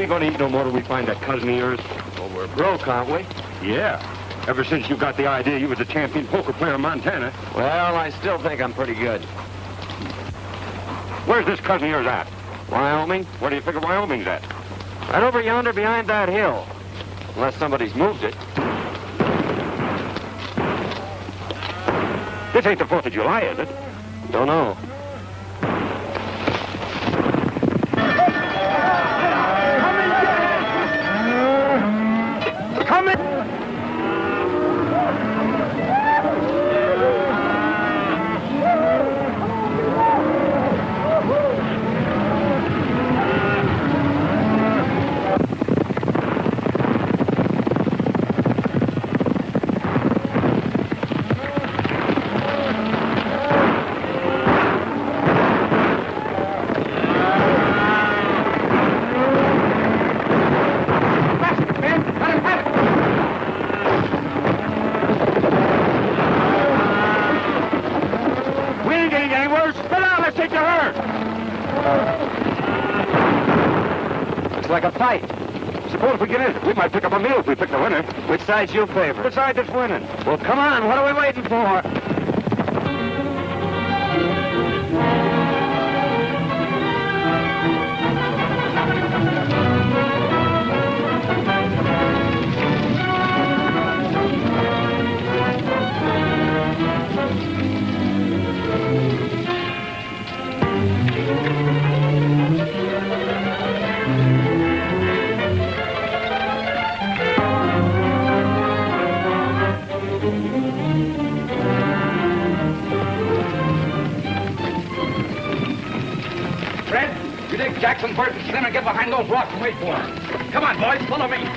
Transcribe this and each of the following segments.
Going to eat no more till we find that cousin of yours? Well, we're broke, aren't we? Yeah. Ever since you got the idea you was a champion poker player in Montana. Well, I still think I'm pretty good. Where's this cousin of yours at? Wyoming? Where do you figure Wyoming's at? Right over yonder behind that hill. Unless somebody's moved it. This ain't the 4th of July, is it? Don't know. Like a fight. Suppose we get in. We might pick up a meal if we pick the winner. Which side you favor? Which side that's winning? Well, come on. What are we waiting for? Jackson, Bert, and Slim, and get behind those rocks and wait for him. Come on, boys, follow me.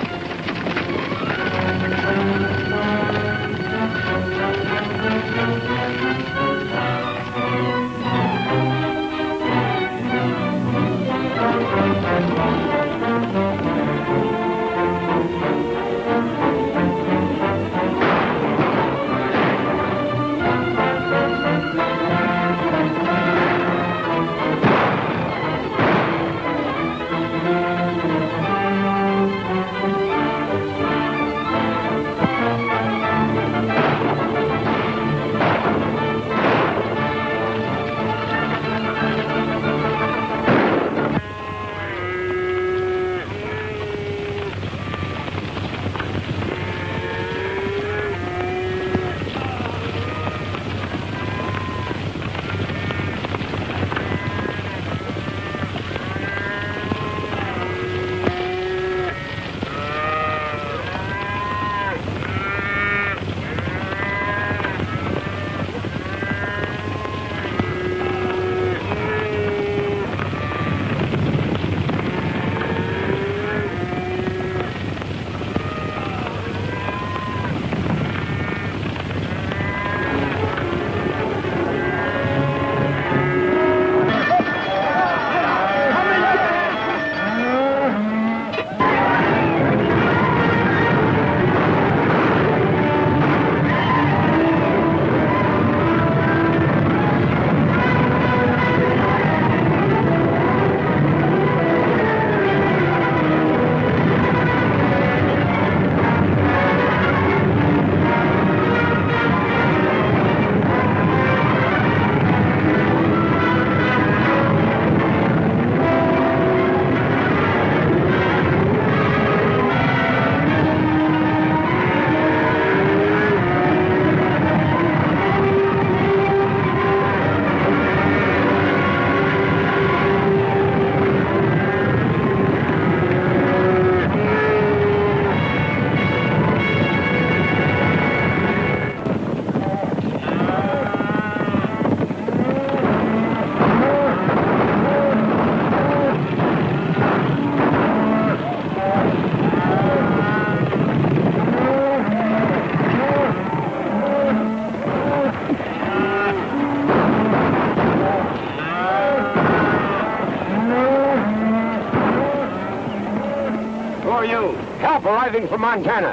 Arriving from Montana.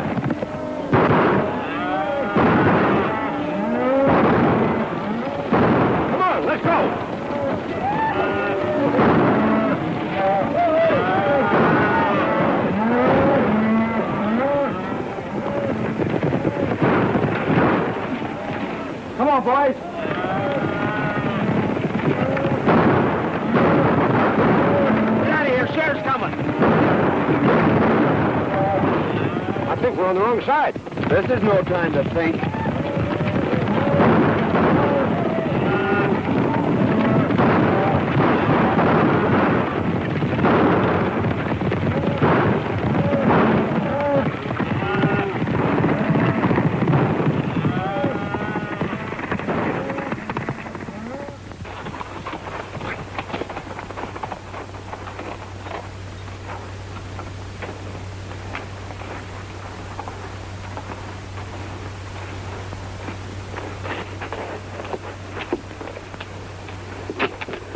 Come on, let's go. Come on, boys. Get out of here. Sheriff's coming. I think we're on the wrong side. This is no time to think.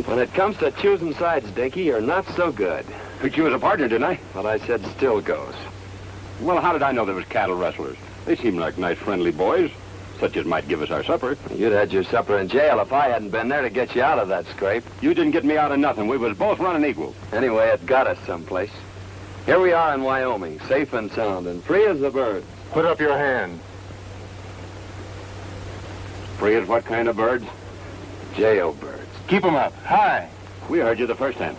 When it comes to choosing sides, Dinky, you're not so good. Picked you as a partner, didn't I? What I said still goes. Well, how did I know there was cattle rustlers? They seem like nice, friendly boys, such as might give us our supper. You'd had your supper in jail if I hadn't been there to get you out of that scrape. You didn't get me out of nothing. We was both running equal. Anyway, it got us someplace. Here we are in Wyoming, safe and sound, and free as a bird. Put up your hand. Free as what kind of birds? Jailbirds. Keep 'em up. High. We heard you the first time.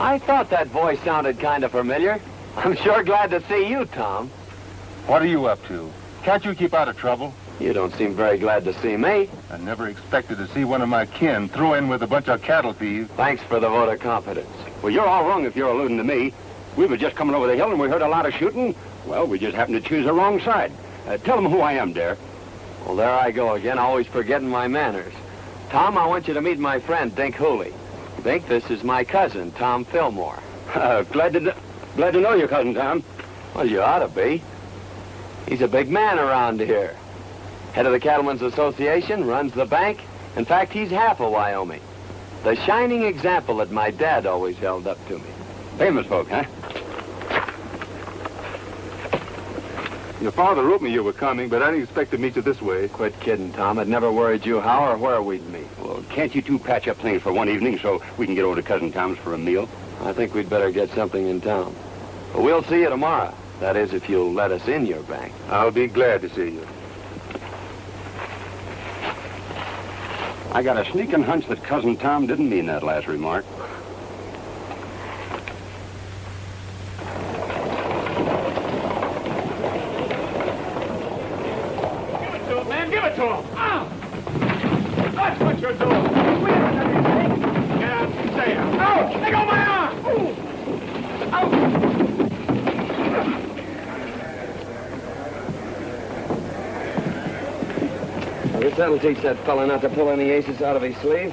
I thought that voice sounded kind of familiar. I'm sure glad to see you, Tom. What are you up to? Can't you keep out of trouble? You don't seem very glad to see me. I never expected to see one of my kin throw in with a bunch of cattle thieves. Thanks for the vote of confidence. Well, you're all wrong if you're alluding to me. We were just coming over the hill and we heard a lot of shooting. Well, we just happened to choose the wrong side. Tell them who I am, Dare. Well, there I go again, always forgetting my manners. Tom, I want you to meet my friend, Dink Hooley. Think this is my cousin, Tom Fillmore. Glad to know your cousin, Tom. Well, you ought to be. He's a big man around here. Head of the Cattlemen's Association, runs the bank. In fact, he's half of Wyoming. The shining example that my dad always held up to me. Famous folk, huh? Your father wrote me you were coming, but I didn't expect to meet you this way. Quit kidding, Tom. It never worried you how or where we'd meet. Well, can't you two patch up things for one evening so we can get over to Cousin Tom's for a meal? I think we'd better get something in town. But we'll see you tomorrow. That is, if you'll let us in your bank. I'll be glad to see you. I got a sneaking hunch that Cousin Tom didn't mean that last remark. Give it to him! That's what you're doing! Get out and stay out! Ouch! Let go my arm! Ouch! I guess that'll teach that fella not to pull any aces out of his sleeve.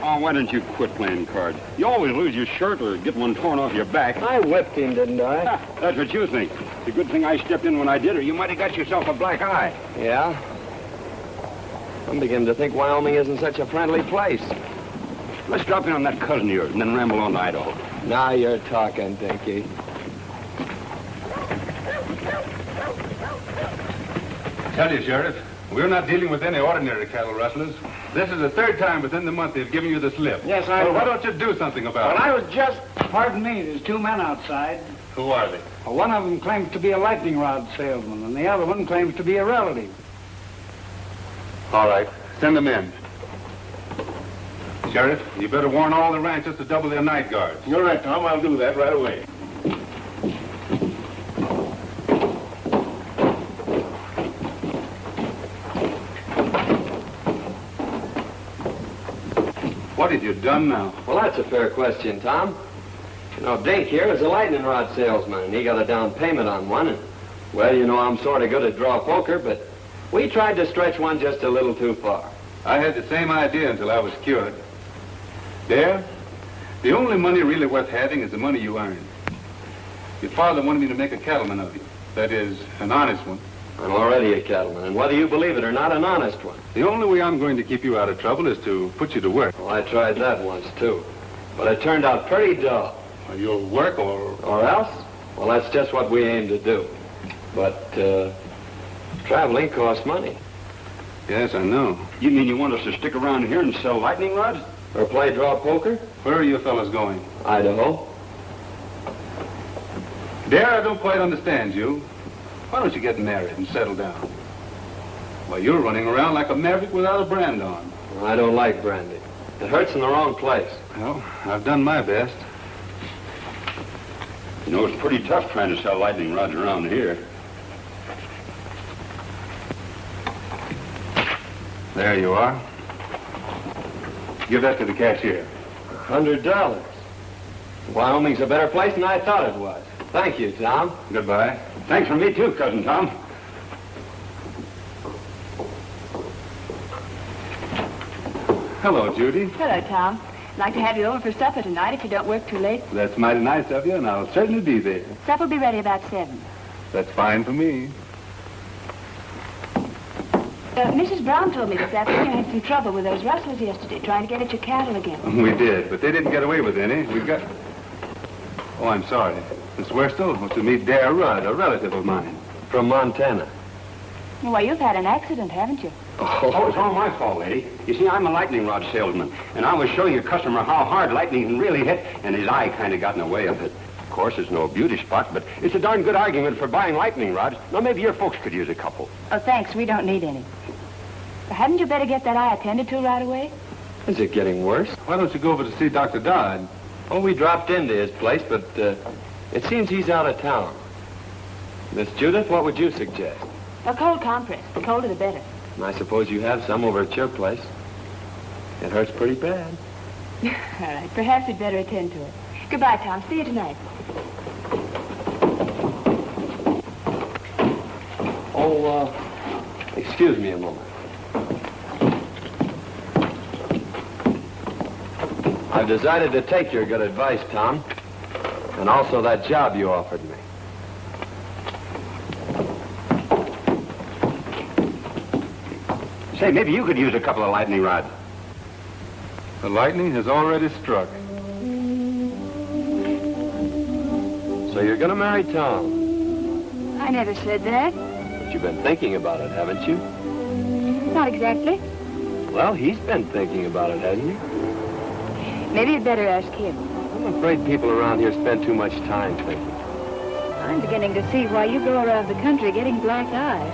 Oh, why don't you quit playing cards? You always lose your shirt or get one torn off your back. I whipped him, didn't I? That's what you think. It's a good thing I stepped in when I did, or you might have got yourself a black eye. Yeah? I'm beginning to think Wyoming isn't such a friendly place. Let's drop in on that cousin of yours and then ramble on to Idaho. Now you're talking, Dinky. Tell you, Sheriff, we're not dealing with any ordinary cattle rustlers. This is the third time within the month they've given you the slip. Yes, I So why know. don't you do something about Well, it? I was just... Pardon me, there's two men outside. Who are they? Well, one of them claims to be a lightning rod salesman, and the other one claims to be a relative. All right, send them in. Sheriff, you better warn all the ranchers to double their night guards. You're right, Tom. I'll do that right away. What have you done now? Well, that's a fair question, Tom. You know, Dink here is a lightning rod salesman, and he got a down payment on one. And, well, you know, I'm sort of good at draw poker, but we tried to stretch one just a little too far. I had the same idea until I was cured. There, the only money really worth having is the money you earn. Your father wanted me to make a cattleman of you. That is, an honest one. I'm already a cattleman, and whether you believe it or not, an honest one. The only way I'm going to keep you out of trouble is to put you to work. Well, I tried that once, too. But it turned out pretty dull. You'll work or... Or else? Well, that's just what we aim to do. But, traveling costs money. Yes, I know. You mean you want us to stick around here and sell lightning rods? Or play draw poker? Where are you fellas going? Idaho. Dare, I don't quite understand you. Why don't you get married and settle down? Why, you're running around like a maverick without a brand on. I don't like brandy. It hurts in the wrong place. Well, I've done my best. You know, it's pretty tough trying to sell lightning rods around here. There you are. Give that to the cashier. $100. Wyoming's a better place than I thought it was. Thank you, Tom. Goodbye. Thanks for me, too, Cousin Tom. Hello, Judy. Hello, Tom. I'd like to have you over for supper tonight if you don't work too late. That's mighty nice of you, and I'll certainly be there. Supper will be ready about 7. That's fine for me. Mrs. Brown told me this afternoon you had some trouble with those rustlers yesterday, trying to get at your cattle again. We did, but they didn't get away with any. We got... Oh, I'm sorry. Miss Worstel was to meet Dare Rudd, a relative of mine. From Montana. Well, you've had an accident, haven't you? Oh, it's all my fault, lady. You see, I'm a lightning rod salesman, and I was showing a customer how hard lightning can really hit, and his eye kind of got in the way of it. Of course, it's no beauty spot, but it's a darn good argument for buying lightning rods. Now, maybe your folks could use a couple. Oh, thanks. We don't need any. Hadn't you better get that eye attended to right away? Is it getting worse? Why don't you go over to see Dr. Dodd? Oh, we dropped into his place, but it seems he's out of town. Miss Judith, what would you suggest? A cold compress. The colder the better. I suppose you have some over at your place. It hurts pretty bad. All right. Perhaps we'd better attend to it. Goodbye, Tom. See you tonight. Oh, excuse me a moment. I've decided to take your good advice, Tom. And also that job you offered me. Say, maybe you could use a couple of lightning rods. The lightning has already struck. So you're gonna marry Tom. I never said that. But you've been thinking about it, haven't you? Not exactly. Well, he's been thinking about it, hasn't he? Maybe you'd better ask him. I'm afraid people around here spend too much time thinking. I'm beginning to see why you go around the country getting black eyes.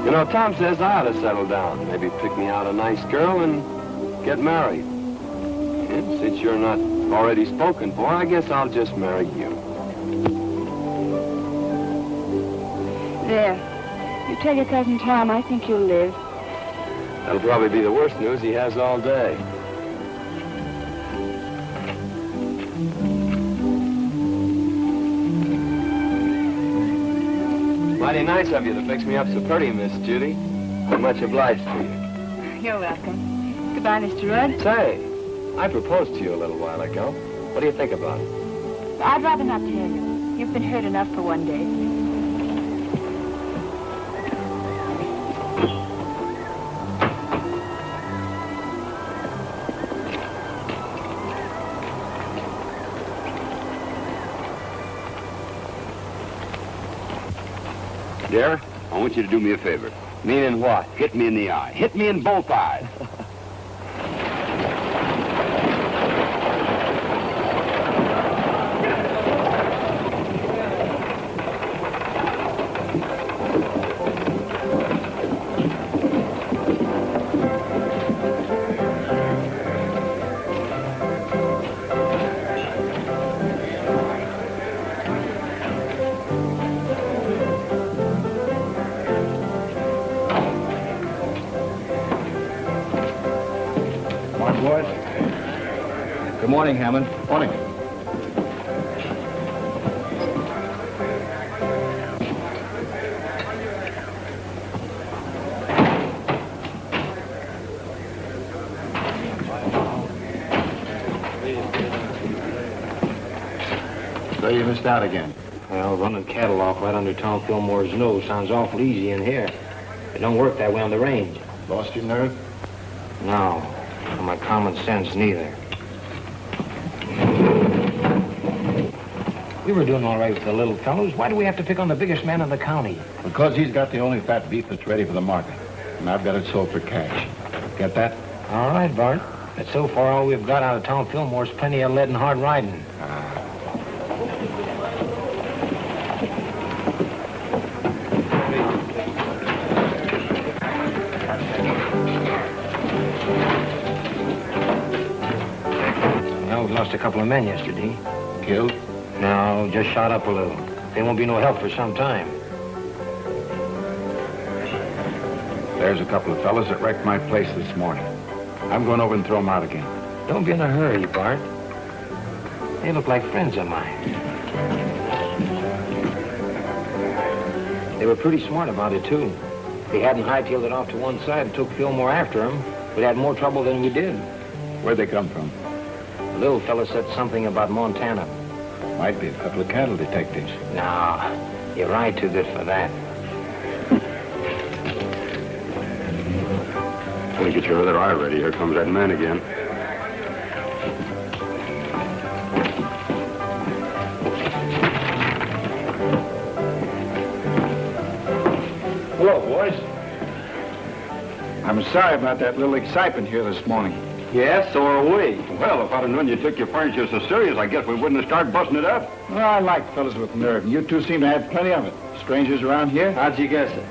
You know, Tom says I ought to settle down. Maybe pick me out a nice girl and get married. And since you're not already spoken for, I guess I'll just marry you. There. You tell your cousin Tom I think you'll live. That'll probably be the worst news he has all day. Mighty nice of you to fix me up so pretty, Miss Judy. I'm much obliged to you. You're welcome. Goodbye, Mr. Rudd. Say, I proposed to you a little while ago. What do you think about it? I'd rather not tell you. You've been hurt enough for one day. Dear, I want you to do me a favor. Meaning what? Hit me in the eye. Hit me in both eyes. Good morning, Hammond. Morning. So you missed out again. Well, running cattle off right under Tom Fillmore's nose sounds awful easy in here. It don't work that way on the range. Lost your nerve? No, or my common sense neither. We were doing all right with the little fellows. Why do we have to pick on the biggest man in the county? Because he's got the only fat beef that's ready for the market. And I've got it sold for cash. Get that? All right, Bart. But so far, all we've got out of Tom Fillmore's plenty of lead and hard riding. Well, we lost a couple of men yesterday. Killed? No, just shot up a little. They won't be no help for some time. There's a couple of fellas that wrecked my place this morning. I'm going over and throw them out again. Don't be in a hurry, Bart. They look like friends of mine. They were pretty smart about it, too. If they hadn't hightailed it off to one side and took Fillmore after them, we'd had more trouble than we did. Where'd they come from? The little fella said something about Montana. Might be a couple of cattle detectives. No, you're right too good for that. Well, get your other eye ready. Here comes that man again. Hello, boys. I'm sorry about that little excitement here this morning. Yes, so are we. Well, if I'd have known you took your furniture so serious, I guess we wouldn't have started busting it up. Well, I like fellas with nerve, and you two seem to have plenty of it. Strangers around here? How'd you guess it?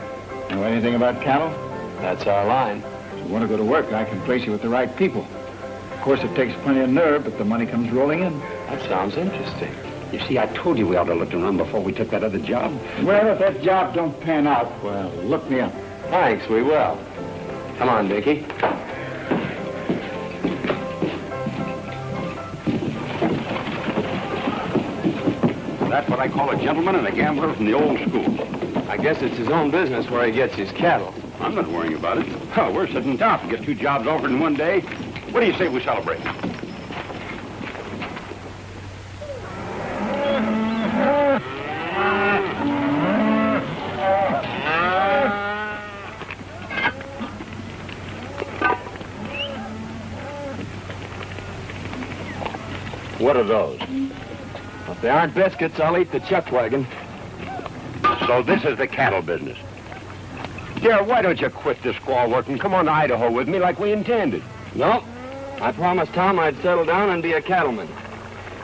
Know anything about cattle? That's our line. If you want to go to work, I can place you with the right people. Of course, it takes plenty of nerve, but the money comes rolling in. That sounds interesting. You see, I told you we ought to look around before we took that other job. Well, if that job don't pan out, well, look me up. Thanks, we will. Come on, Dickie. That's what I call a gentleman and a gambler from the old school. I guess it's his own business where he gets his cattle. I'm not worrying about it. Oh, we're sitting down to get two jobs offered in one day. What do you say we celebrate? What are those? If they aren't biscuits, I'll eat the chuck wagon. So this is the cattle business. Dear, why don't you quit this squaw work and come on to Idaho with me like we intended? Nope. I promised Tom I'd settle down and be a cattleman.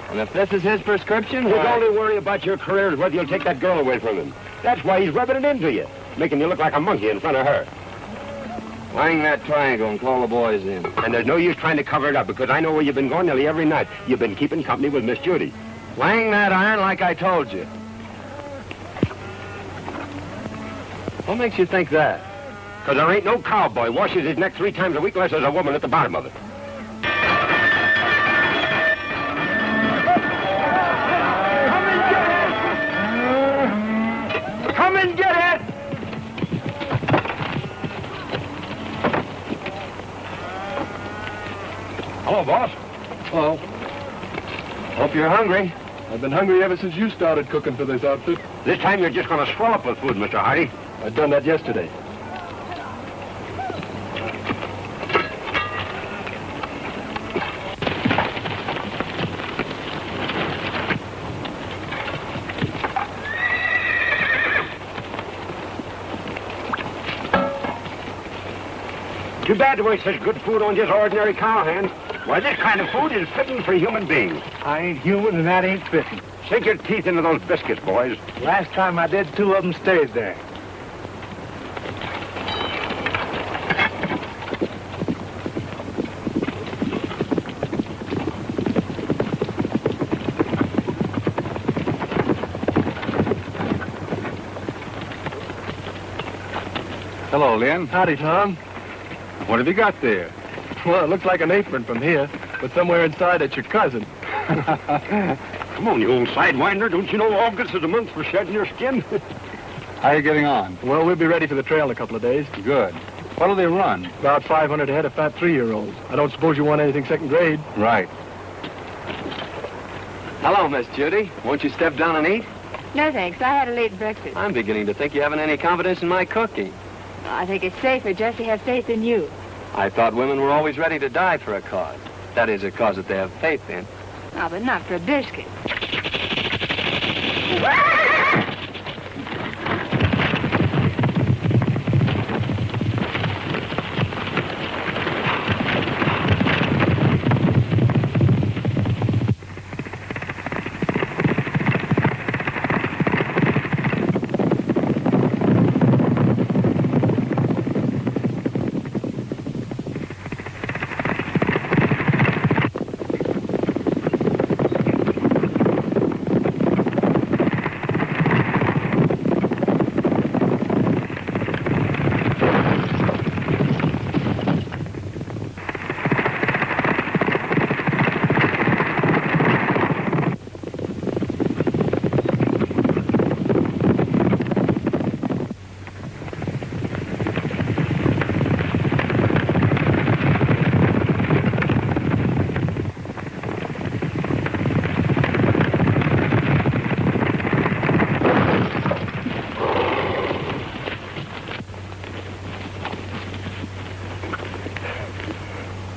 And if this is his prescription, His why... only worry about your career is whether you'll take that girl away from him. That's why he's rubbing it into you, making you look like a monkey in front of her. Hang that triangle and call the boys in. And there's no use trying to cover it up, because I know where you've been going nearly every night. You've been keeping company with Miss Judy. Hang that iron like I told you. What makes you think that? Because there ain't no cowboy washes his neck 3 times a week unless there's a woman at the bottom of it. Come and get it! Hello, boss. Hello. Hope you're hungry. I've been hungry ever since you started cooking for this outfit. This time you're just going to swell up with food, Mr. Hardy. I'd done that yesterday. Too bad to waste such good food on just ordinary cowhands. Why, this kind of food is fitting for human beings. I ain't human and that ain't fitting. Sink your teeth into those biscuits, boys. Last time I did, 2 of them stayed there. Hello, Lynn. Howdy, Tom. What have you got there? Well, it looks like an apron from here, but somewhere inside it's your cousin. Come on, you old sidewinder. Don't you know August is the month for shedding your skin? How are you getting on? Well, we'll be ready for the trail in a couple of days. Good. What'll they run? About 500 head of fat 3-year-olds. I don't suppose you want anything second grade. Right. Hello, Miss Judy. Won't you step down and eat? No, thanks. I had a late breakfast. I'm beginning to think you haven't any confidence in my cooking. I think it's safer just to have faith in you. I thought women were always ready to die for a cause. That is, a cause that they have faith in. Oh, but not for a biscuit.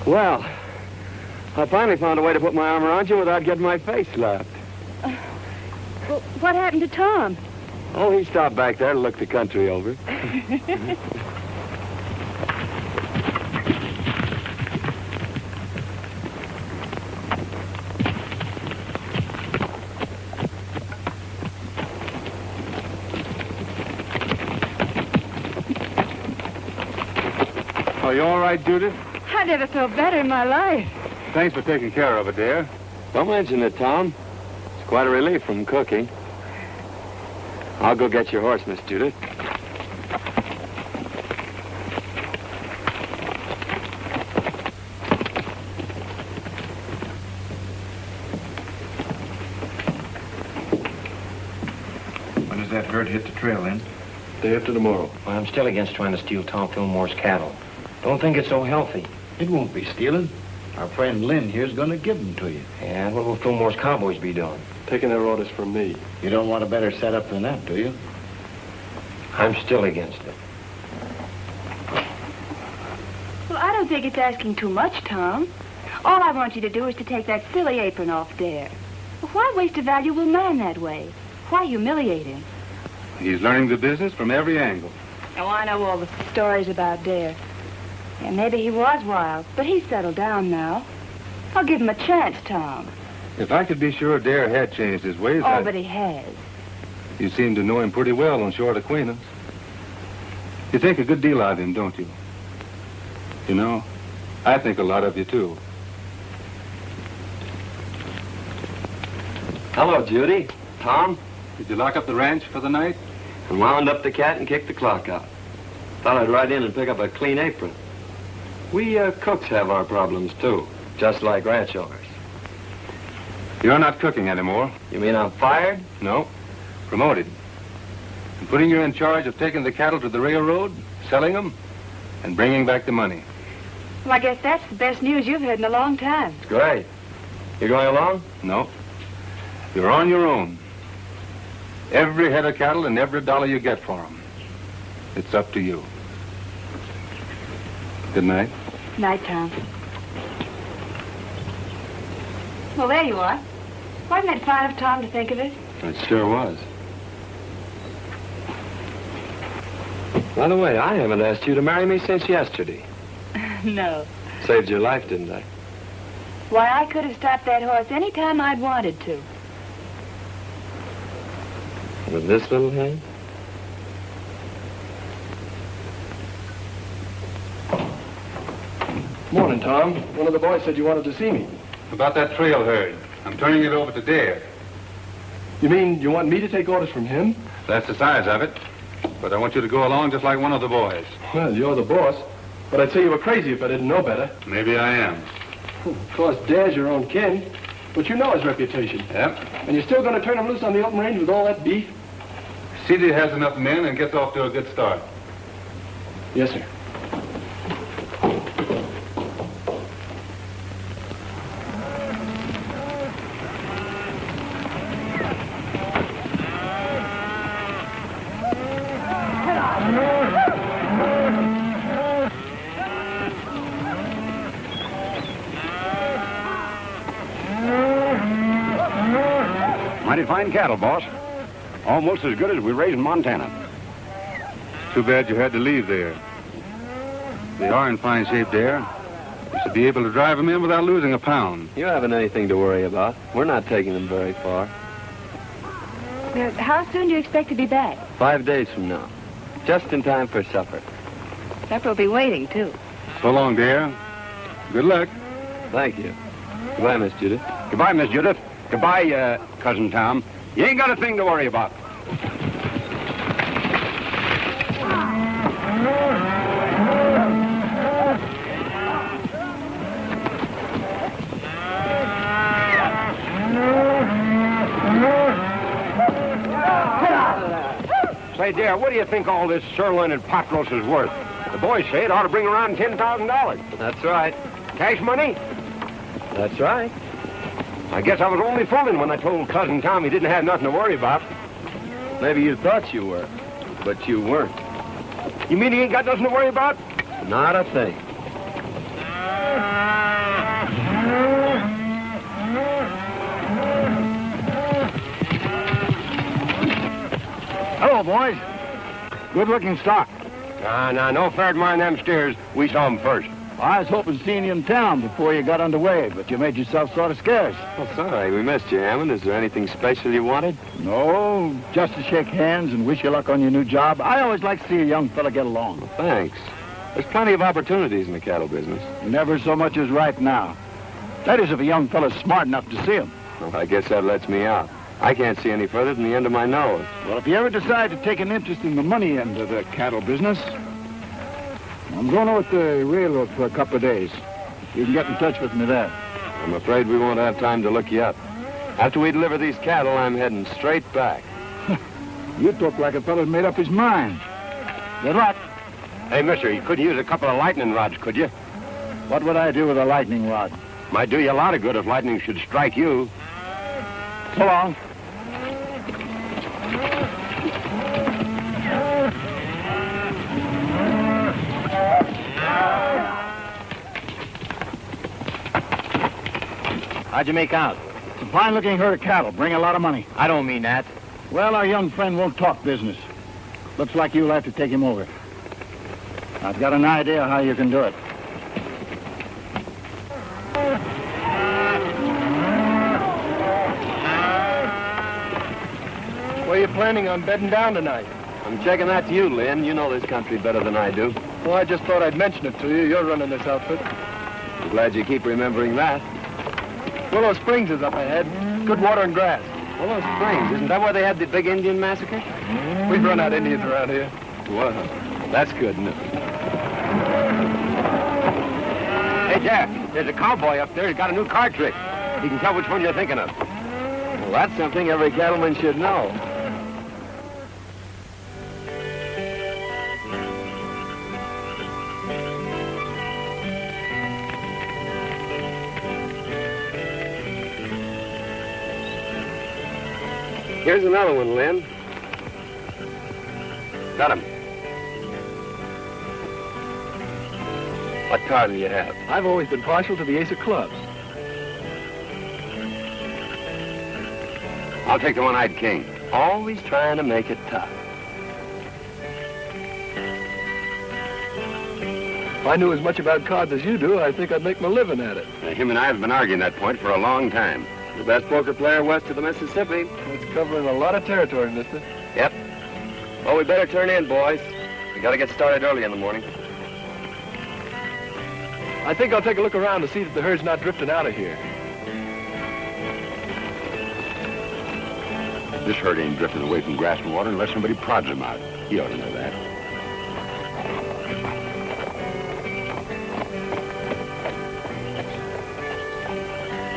Well, I finally found a way to put my arm around you without getting my face slapped. Well, what happened to Tom? Oh, he stopped back there to look the country over. Are you all right, Judith? I never felt better in my life. Thanks for taking care of it, dear. Don't mention it, Tom. It's quite a relief from cooking. I'll go get your horse, Miss Judith. When does that herd hit the trail, then? Day after tomorrow. Well, I'm still against trying to steal Tom Fillmore's cattle. Don't think it's so healthy. It won't be stealing. Our friend Lynn here's going to give them to you. And what will Fillmore's cowboys be doing? Taking their orders from me. You don't want a better setup than that, do you? I'm still against it. Well, I don't think it's asking too much, Tom. All I want you to do is to take that silly apron off Dare. Why waste a valuable man that way? Why humiliate him? He's learning the business from every angle. Oh, I know all the stories about Dare. Yeah, maybe he was wild, but he's settled down now. I'll give him a chance, Tom. If I could be sure Dare had changed his ways, Oh, but he has. You seem to know him pretty well on short acquaintance. You think a good deal of him, don't you? You know, I think a lot of you, too. Hello, Judy. Tom. Did you lock up the ranch for the night? And wound up the cat and kicked the clock out. Thought I'd ride in and pick up a clean apron. We cooks have our problems, too, just like ranch owners. You're not cooking anymore. You mean I'm fired? No, promoted. I'm putting you in charge of taking the cattle to the railroad, selling them, and bringing back the money. Well, I guess that's the best news you've heard in a long time. Great. You going along? No. You're on your own. Every head of cattle and every dollar you get for them. It's up to you. Good night. Night, Tom. Well, there you are. Wasn't it fine of Tom to think of it? It sure was. By the way, I haven't asked you to marry me since yesterday. No. Saved your life, didn't I? Why, I could have stopped that horse any time I'd wanted to. With this little hand? Morning, Tom. One of the boys said you wanted to see me. About that trail herd. I'm turning it over to Dare. You mean you want me to take orders from him? That's the size of it. But I want you to go along just like one of the boys. Well, you're the boss. But I'd say you were crazy if I didn't know better. Maybe I am. Of course, Dare's your own kin. But you know his reputation. Yep. And you're still going to turn him loose on the open range with all that beef? CD has enough men and gets off to a good start. Yes, sir. Mighty fine cattle, boss. Almost as good as we raise in Montana. Too bad you had to leave there. They are in fine shape there. You should be able to drive them in without losing a pound. You haven't anything to worry about. We're not taking them very far. Now, how soon do you expect to be back? 5 days from now. Just in time for supper. Supper will be waiting, too. So long, Dare. Good luck. Thank you. Goodbye, Miss Judith. Goodbye, Miss Judith. Goodbye, Cousin Tom. You ain't got a thing to worry about. Say, Dare, what do you think all this sirloin and pot roast is worth? The boys say it ought to bring around $10,000. That's right. Cash money? That's right. I guess I was only fooling when I told Cousin Tom he didn't have nothing to worry about. Maybe you thought you were, but you weren't. You mean he ain't got nothing to worry about? Not a thing. Hello, boys. Good-looking stock. No fair admiring them steers. We saw them first. I was hoping to see you in town before you got underway, but you made yourself sort of scarce. Oh, sorry, we missed you, Hammond. Is there anything special you wanted? No, just to shake hands and wish you luck on your new job. I always like to see a young fella get along. Thanks. There's plenty of opportunities in the cattle business. Never so much as right now. That is, if a young fella's smart enough to see him. Well, I guess that lets me out. I can't see any further than the end of my nose. Well, if you ever decide to take an interest in the money end of the cattle business, I'm going over to the railroad for a couple of days. You can get in touch with me there. I'm afraid we won't have time to look you up. After we deliver these cattle, I'm heading straight back. You talk like a fella's made up his mind. Good luck. Hey, mister, you couldn't use a couple of lightning rods, could you? What would I do with a lightning rod? Might do you a lot of good if lightning should strike you. So long. How'd you make out? It's a fine-looking herd of cattle. Bring a lot of money. I don't mean that. Well, our young friend won't talk business. Looks like you'll have to take him over. I've got an idea how you can do it. Where are you planning on bedding down tonight? I'm checking that to you, Lynn. You know this country better than I do. Well, I just thought I'd mention it to you. You're running this outfit. I'm glad you keep remembering that. Willow Springs is up ahead. Good water and grass. Willow Springs, isn't that where they had the big Indian massacre? We've run out Indians around here. Well, that's good, isn't it? Hey, Jack, there's a cowboy up there. He's got a new card trick. He can tell which one you're thinking of. Well, that's something every cattleman should know. Here's another one, Lynn. Got him. What card do you have? I've always been partial to the ace of clubs. I'll take the one-eyed king. Always trying to make it tough. If I knew as much about cards as you do, I think I'd make my living at it. Him and I have been arguing that point for a long time. The best poker player west of the Mississippi. It's covering a lot of territory, mister. Yep. Well, we better turn in, boys. We gotta get started early in the morning. I think I'll take a look around to see that the herd's not drifting out of here. This herd ain't drifting away from grass and water unless somebody prods him out. He ought to know that.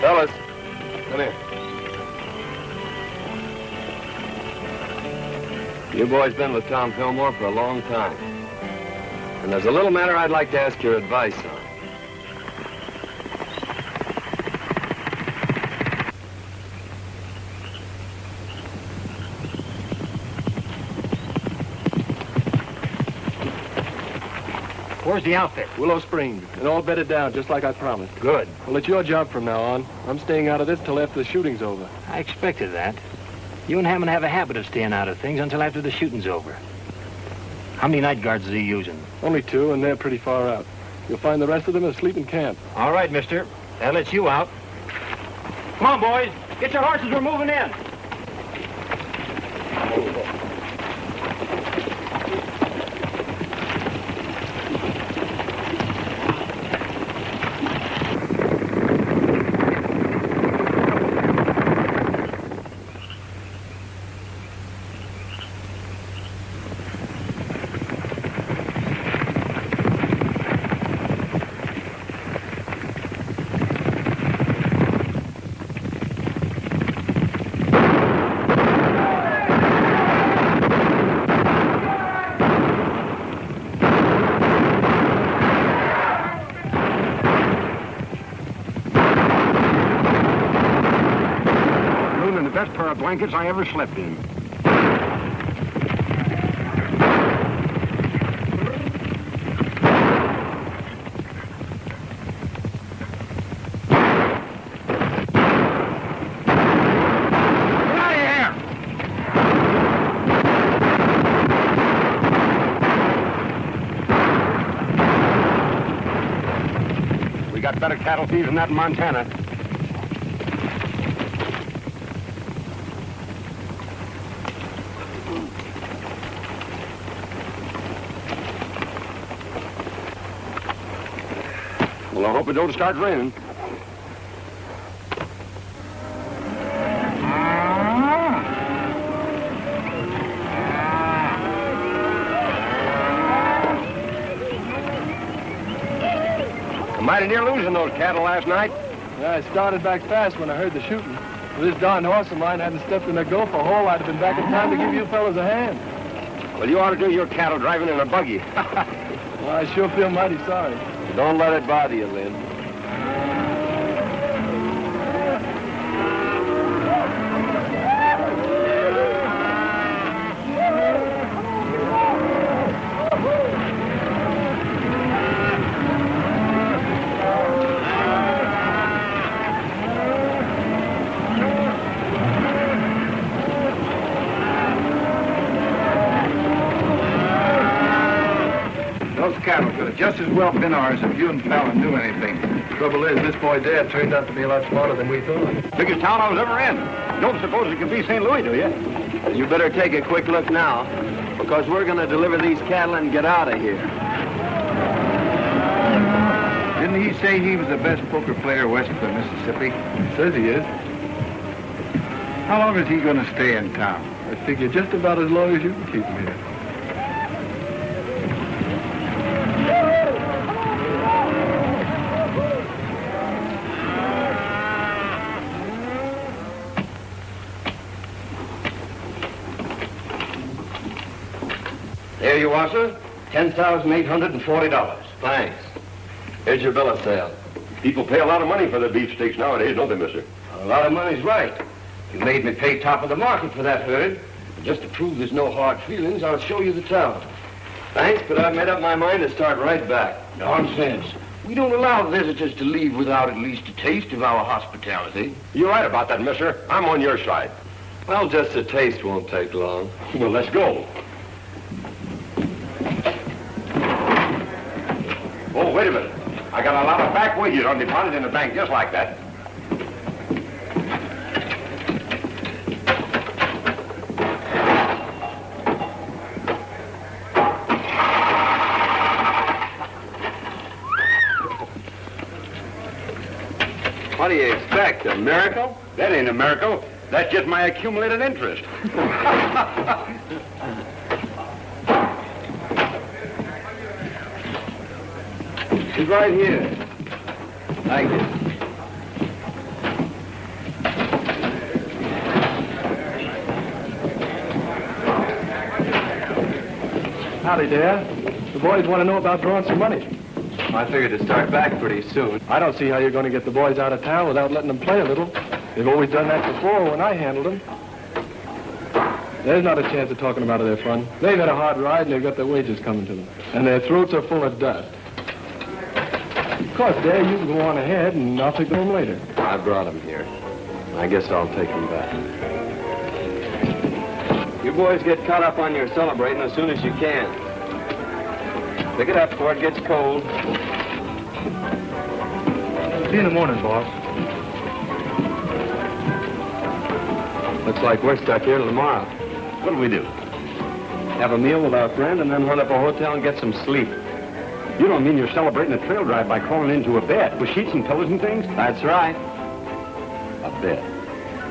Fellas, come here. You boys been with Tom Fillmore for a long time. And there's a little matter I'd like to ask your advice on. Where's the outfit? Willow Springs, and all bedded down, just like I promised. Good. Well, it's your job from now on. I'm staying out of this till after the shooting's over. I expected that. You and Hammond have a habit of staying out of things until after the shooting's over. How many night guards is he using? Only 2, and they're pretty far out. You'll find the rest of them asleep in camp. All right, mister. That lets you out. Come on, boys. Get your horses. We're moving in. Pair of blankets I ever slept in. We got better cattle thieves than that in Montana. Well, I hope it don't start raining. I'm mighty near losing those cattle last night. Yeah, I started back fast when I heard the shooting. If this darn horse of mine hadn't stepped in a gopher hole, I'd have been back in time to give you fellas a hand. Well, you ought to do your cattle driving in a buggy. Well, I sure feel mighty sorry. Don't let it bother you, Lynn. have just as well been ours if you and Fallon knew anything. Trouble is, this boy Dad turned out to be a lot smarter than we thought. Biggest town I was ever in. Don't suppose it could be St. Louis, do you? You better take a quick look now, because we're going to deliver these cattle and get out of here. Didn't he say he was the best poker player west of the Mississippi? He says he is. How long is he going to stay in town? I figure just about as long as you can keep him here. There you are, sir. $10,840. Thanks. Here's your bill of sale. People pay a lot of money for their beefsteaks nowadays, don't they, mister? A lot of money's right. You made me pay top of the market for that herd. Just to prove there's no hard feelings, I'll show you the town. Thanks, but I've made up my mind to start right back. Nonsense. We don't allow visitors to leave without at least a taste of our hospitality. You're right about that, mister. I'm on your side. Well, just a taste won't take long. Well, let's go. Oh, wait a minute. I got a lot of back wages on deposit in the bank just like that. What do you expect, a miracle? That ain't a miracle. That's just my accumulated interest. She's right here. Thank you. Howdy, Dad. The boys want to know about drawing some money. I figured to start back pretty soon. I don't see how you're going to get the boys out of town without letting them play a little. They've always done that before when I handled them. There's not a chance of talking about their fun. They've had a hard ride and they've got their wages coming to them. And their throats are full of dust. Of course, Dad, you can go on ahead and I'll take them later. I brought them here. I guess I'll take them back. You boys get caught up on your celebrating as soon as you can. Pick it up before it gets cold. See you in the morning, boss. Looks like we're stuck here till tomorrow. What'll we do? Have a meal with our friend and then hunt up a hotel and get some sleep. You don't mean you're celebrating a trail drive by crawling into a bed with sheets and pillows and things? That's right. A bed?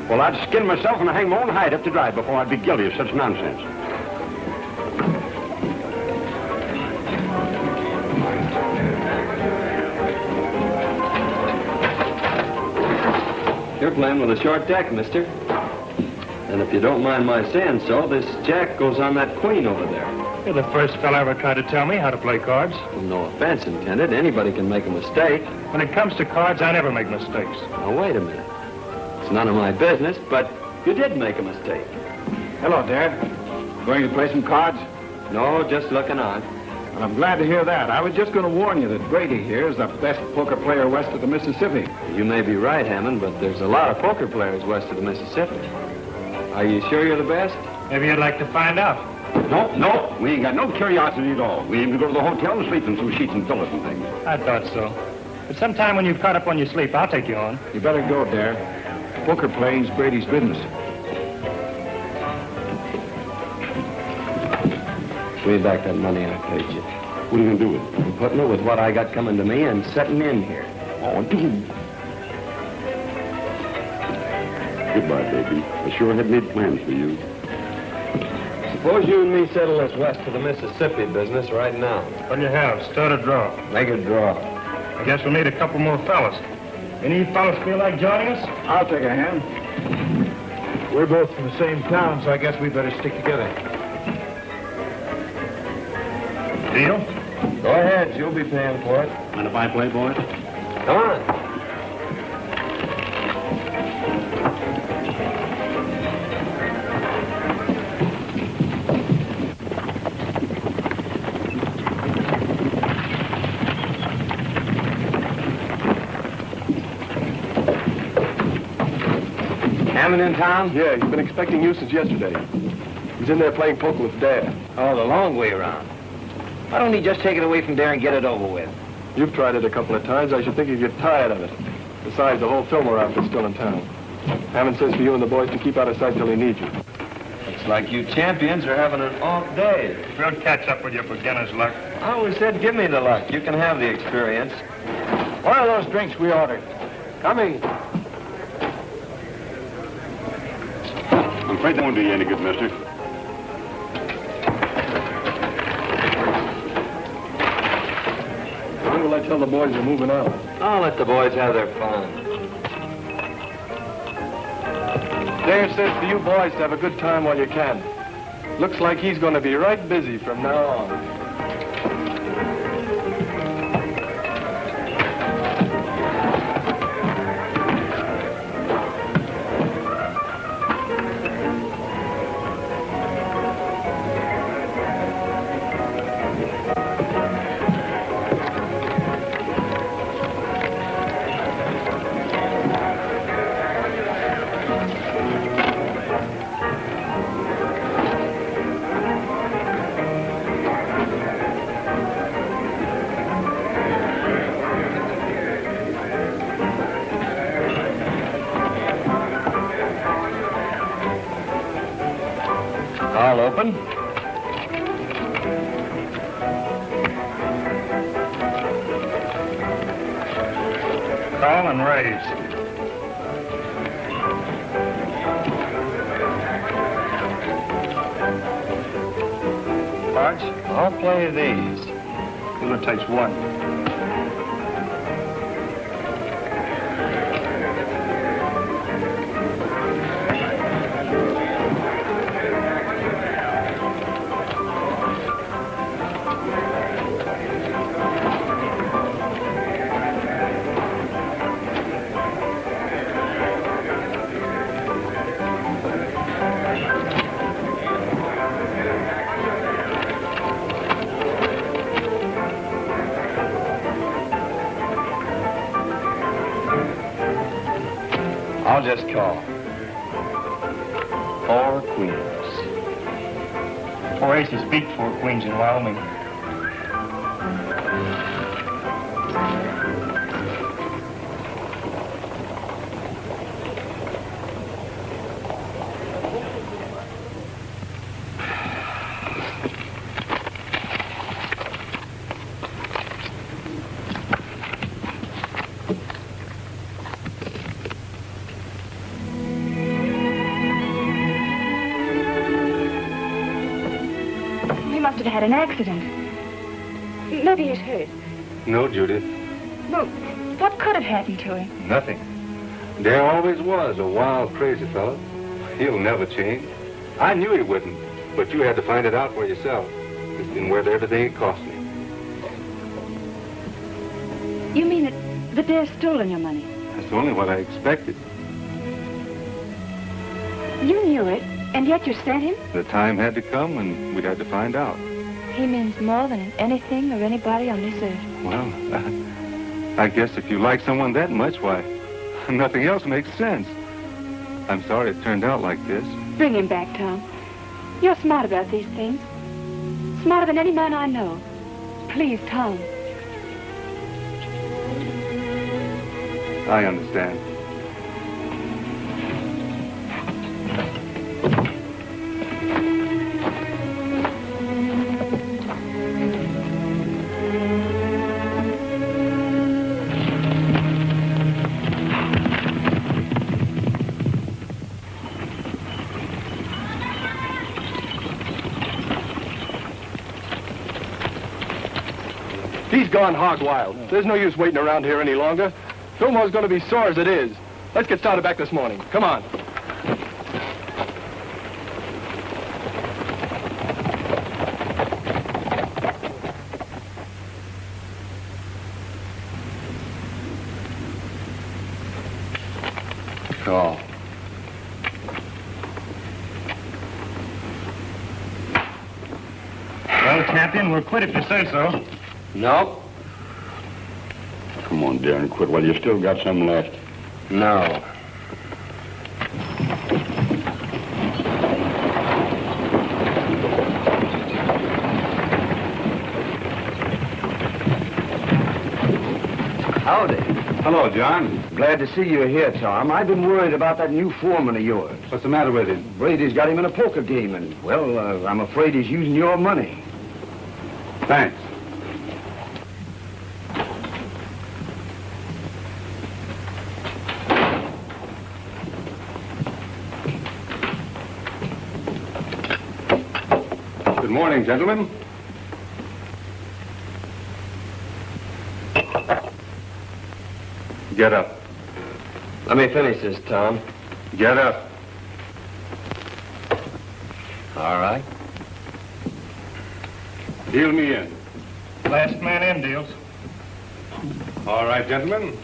Well, I'd skin myself and hang my own hide up to dry before I'd be guilty of such nonsense. You're playing with a short deck, mister. And if you don't mind my saying so, this jack goes on that queen over there. You're the first fellow ever tried to tell me how to play cards. Well, no offense intended. Anybody can make a mistake. When it comes to cards, I never make mistakes. Now, wait a minute. It's none of my business, but you did make a mistake. Hello, Dad. Going to play some cards? No, just looking on. Well, I'm glad to hear that. I was just going to warn you that Brady here is the best poker player west of the Mississippi. You may be right, Hammond, but there's a lot of poker players west of the Mississippi. Are you sure you're the best? Maybe you'd like to find out. No, we ain't got no curiosity at all. We aim to go to the hotel and sleep in some sheets and pillows and things. I thought so. But sometime when you've caught up on your sleep, I'll take you on. You better go, Dad. Poker playing's Brady's business. Give me back that money I paid you. What are you going to do with it? I'm putting it with what I got coming to me and setting in here. Oh, dude. Goodbye, baby. I sure had made plans for you. Suppose you and me settle this west of the Mississippi business right now. What do you have? Start a draw. Make a draw. I guess we'll need a couple more fellas. Any of you fellas feel like joining us? I'll take a hand. We're both from the same town, so I guess we better stick together. Deal? Go ahead. You'll be paying for it. Mind if I play, boys? Come on. Hammond in town? Yeah, he's been expecting you since yesterday. He's in there playing poker with Dad. Oh, the long way around. Why don't he just take it away from there and get it over with? You've tried it a couple of times. I should think you'd get tired of it. Besides, the whole Fillmore outfit's still in town. Hammond says for you and the boys to keep out of sight till he needs you. Looks like you champions are having an off day. We'll catch up with you for beginner's luck. I always said give me the luck. You can have the experience. What are those drinks we ordered? Coming. I'm afraid that won't do you any good, mister. When will I tell the boys you're moving out? I'll let the boys have their fun. Dave says for you boys to have a good time while you can. Looks like he's going to be right busy from now on. I'll open. Call and raise. Cards? I'll play these. Dealer takes one. I'll just call. 4 queens. 4 aces beat 4 queens in Wyoming. Must have had an accident. Maybe he's hurt. No, Judy, Well, what could have happened to him? nothing. Dare always was a wild, crazy fellow. He'll never change. I knew he wouldn't, but you had to find it out for yourself. It's been worth everything it cost me. You mean that Dare's stolen your money? That's only what I expected. You knew it, and yet you sent him? The time had to come, and we'd had to find out. He means more than anything or anybody on this earth. Well, I guess if you like someone that much, why, nothing else makes sense. I'm sorry it turned out like this. Bring him back, Tom. You're smart about these things. Smarter than any man I know. Please, Tom. I understand. He's gone hog wild. There's no use waiting around here any longer. Fillmore's going to be sore as it is. Let's get started back this morning. Come on. Call. Well, champion, we'll quit if you say so. No. Come on, Darren, quit while you still got some left. No. Howdy. Hello, John. Glad to see you here, Tom. I've been worried about that new foreman of yours. What's the matter with him? Brady's got him in a poker game, and, well, I'm afraid he's using your money. Thanks. Good morning, gentlemen. Get up. Let me finish this, Tom. Get up. All right. Deal me in. Last man in deals. All right, gentlemen.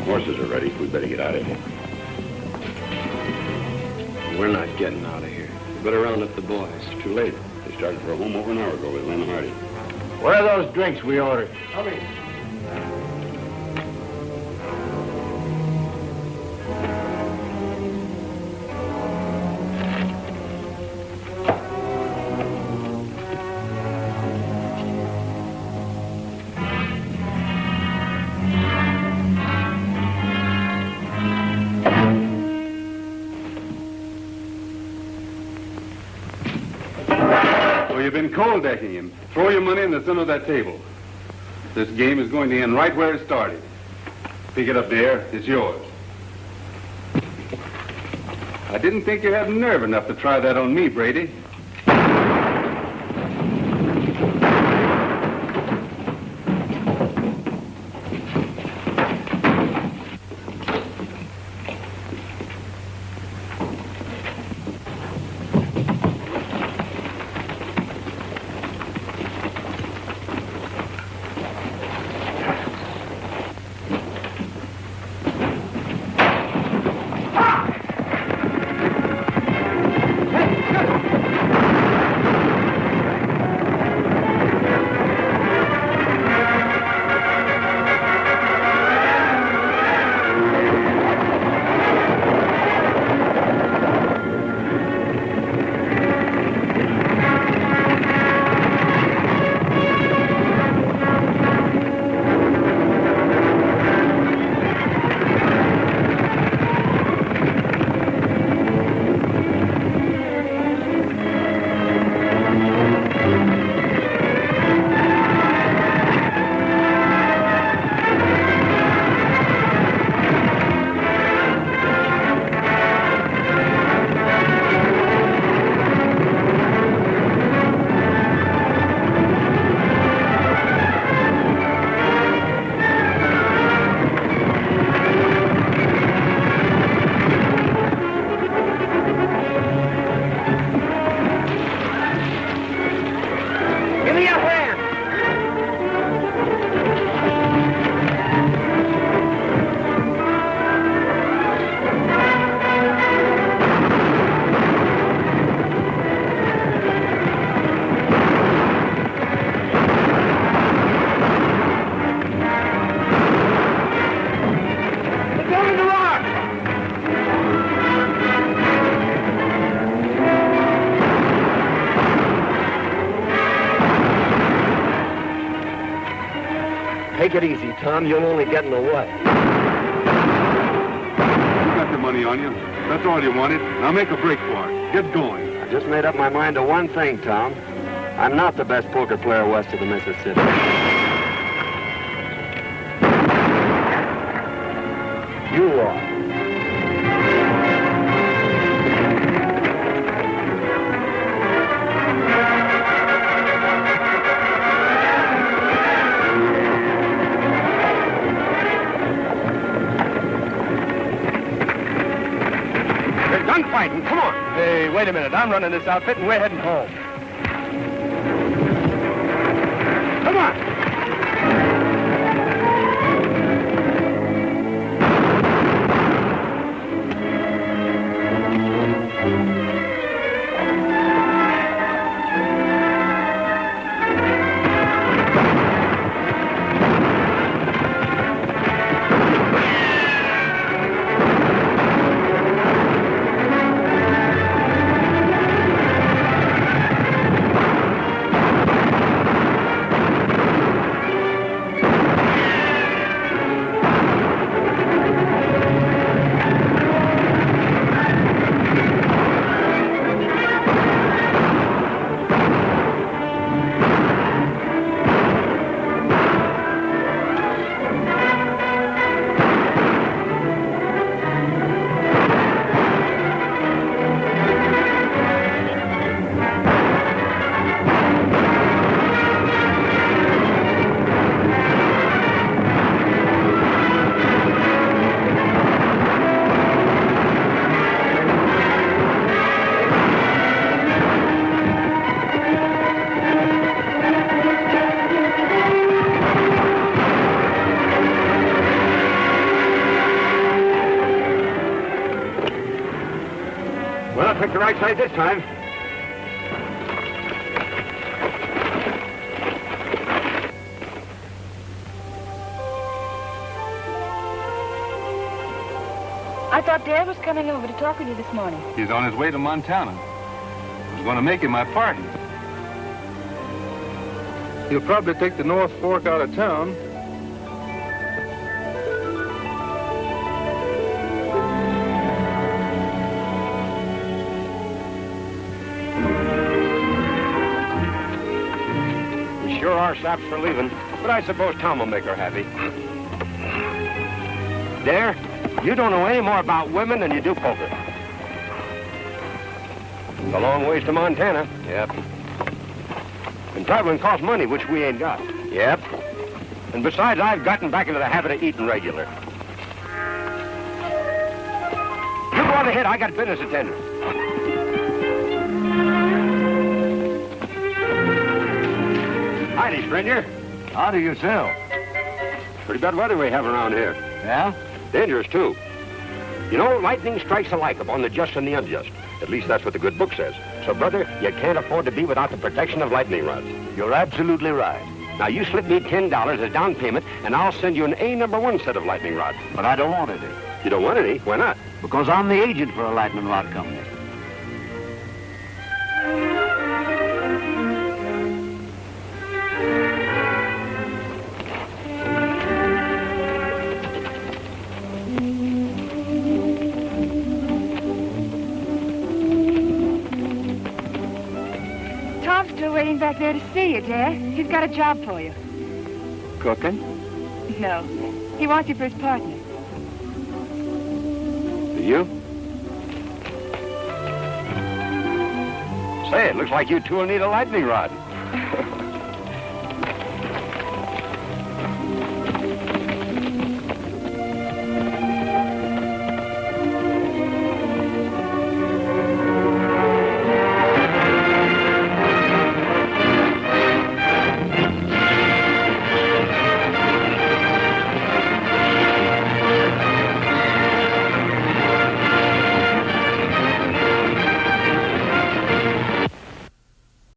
Horses are ready. We better get out of here. We're not getting out of here. We better round up the boys. It's too late. They started for home over an hour ago with Lynn Hardy. Where are those drinks we ordered? You've been cold decking him. Throw your money in the center of that table. This game is going to end right where it started. Pick it up there. It's yours. I didn't think you had nerve enough to try that on me, Brady. Take it easy, Tom. You'll only get in the way. You got the money on you. That's all you wanted. Now make a break for it. Get going. I just made up my mind to one thing, Tom. I'm not the best poker player west of the Mississippi. You are. Gunfighting, come on. Hey, wait a minute. I'm running this outfit, and we're heading home. Come on. Well, I picked the right side this time. I thought Dad was coming over to talk with you this morning. He's on his way to Montana. I was going to make him my partner. He'll probably take the North Fork out of town. We sure are saps for leaving, but I suppose Tom will make her happy. There, you don't know any more about women than you do poker. It's a long ways to Montana. Yep. And traveling costs money, which we ain't got. Yep. And besides, I've gotten back into the habit of eating regular. You go on ahead. I got business to tend to. Howdy, stranger. How do you sell? Pretty bad weather we have around here. Yeah? Dangerous, too. You know, lightning strikes alike upon the just and the unjust. At least that's what the good book says. So, brother, you can't afford to be without the protection of lightning rods. You're absolutely right. Now, you slip me $10 as down payment, and I'll send you an A#1 set of lightning rods. But I don't want any. You don't want any? Why not? Because I'm the agent for a lightning rod company. Tom's still waiting back there to see you, Dad. He's got a job for you. Cooking? No. He wants you for his partner. You? Say, it looks like you two will need a lightning rod.